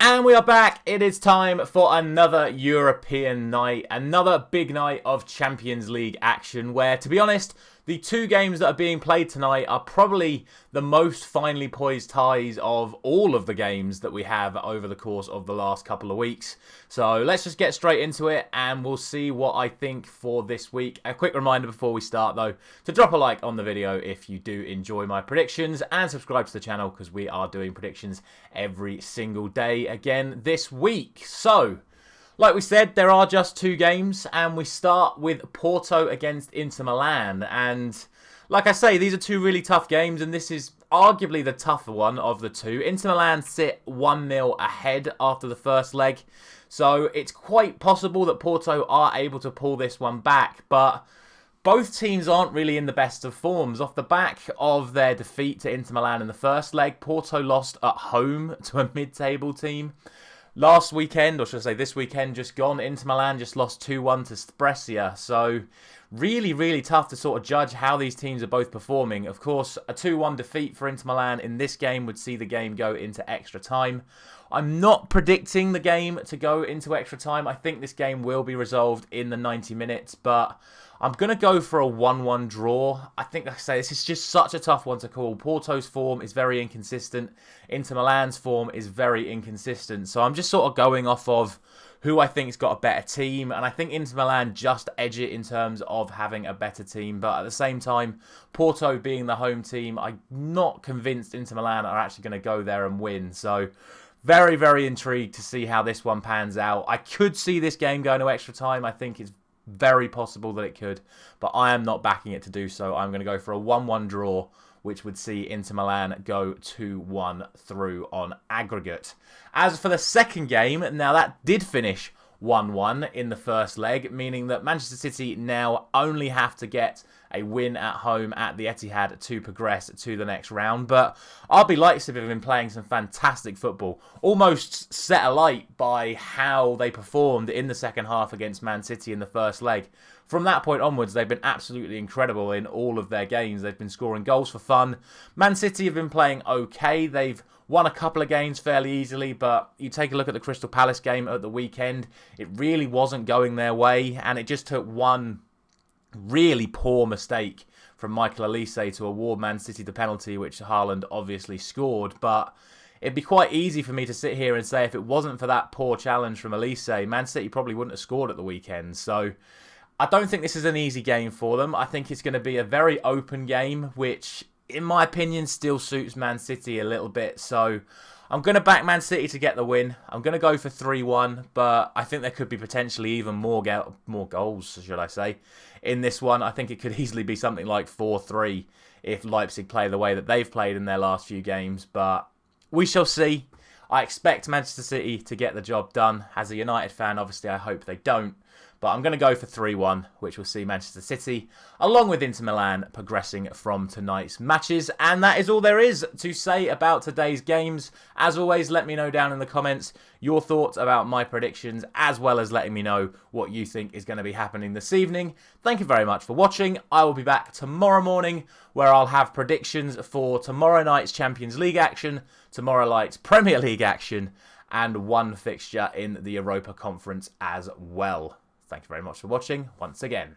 And we are back. It is time for another European night, another big night of Champions League action where, to be honest, the two games that are being played tonight are probably the most finely poised ties of all of the games that we have over the course of the last couple of weeks. So let's just get straight into it and we'll see what I think for this week. A quick reminder before we start though, to drop a like on the video if you do enjoy my predictions and subscribe to the channel because we are doing predictions every single day again this week. So, like we said, there are just two games, and we start with Porto against Inter Milan. And like I say, these are two really tough games, and this is arguably the tougher one of the two. Inter Milan sit 1-0 ahead after the first leg, so it's quite possible that Porto are able to pull this one back, but both teams aren't really in the best of forms. Off the back of their defeat to Inter Milan in the first leg, Porto lost at home to a mid-table team. Last weekend, or should I say this weekend just gone, Inter Milan just lost 2-1 to Brescia. So really, really tough to sort of judge how these teams are both performing. Of course, a 2-1 defeat for Inter Milan in this game would see the game go into extra time. I'm not predicting the game to go into extra time. I think this game will be resolved in the 90 minutes, but I'm going to go for a 1-1 draw. I think, like I say, this is just such a tough one to call. Porto's form is very inconsistent. Inter Milan's form is very inconsistent. So I'm just sort of going off of who I think's got a better team. And I think Inter Milan just edge it in terms of having a better team. But at the same time, Porto being the home team, I'm not convinced Inter Milan are actually going to go there and win. So very, very intrigued to see how this one pans out. I could see this game going to extra time. I think it's very possible that it could, but I am not backing it to do so. I'm going to go for a 1-1 draw, which would see Inter Milan go 2-1 through on aggregate. As for the second game, now that did finish 1-1 in the first leg, meaning that Manchester City now only have to get a win at home at the Etihad to progress to the next round. But RB Leipzig have been playing some fantastic football, almost set alight by how they performed in the second half against Man City in the first leg. From that point onwards, they've been absolutely incredible in all of their games. They've been scoring goals for fun. Man City have been playing okay. They've won a couple of games fairly easily, but you take a look at the Crystal Palace game at the weekend, it really wasn't going their way, and it just took one really poor mistake from Michael Olise to award Man City the penalty, which Haaland obviously scored. But it'd be quite easy for me to sit here and say if it wasn't for that poor challenge from Olise, Man City probably wouldn't have scored at the weekend. So I don't think this is an easy game for them. I think it's going to be a very open game, which in my opinion still suits Man City a little bit. So I'm going to back Man City to get the win. I'm going to go for 3-1, but I think there could be potentially even more goals, should I say, in this one. I think it could easily be something like 4-3 if Leipzig play the way that they've played in their last few games, but we shall see. I expect Manchester City to get the job done. As a United fan, obviously, I hope they don't. But I'm going to go for 3-1, which will see Manchester City, along with Inter Milan, progressing from tonight's matches. And that is all there is to say about today's games. As always, let me know down in the comments your thoughts about my predictions, as well as letting me know what you think is going to be happening this evening. Thank you very much for watching. I will be back tomorrow morning, where I'll have predictions for tomorrow night's Champions League action, tomorrow night's Premier League action, and one fixture in the Europa Conference as well. Thank you very much for watching once again.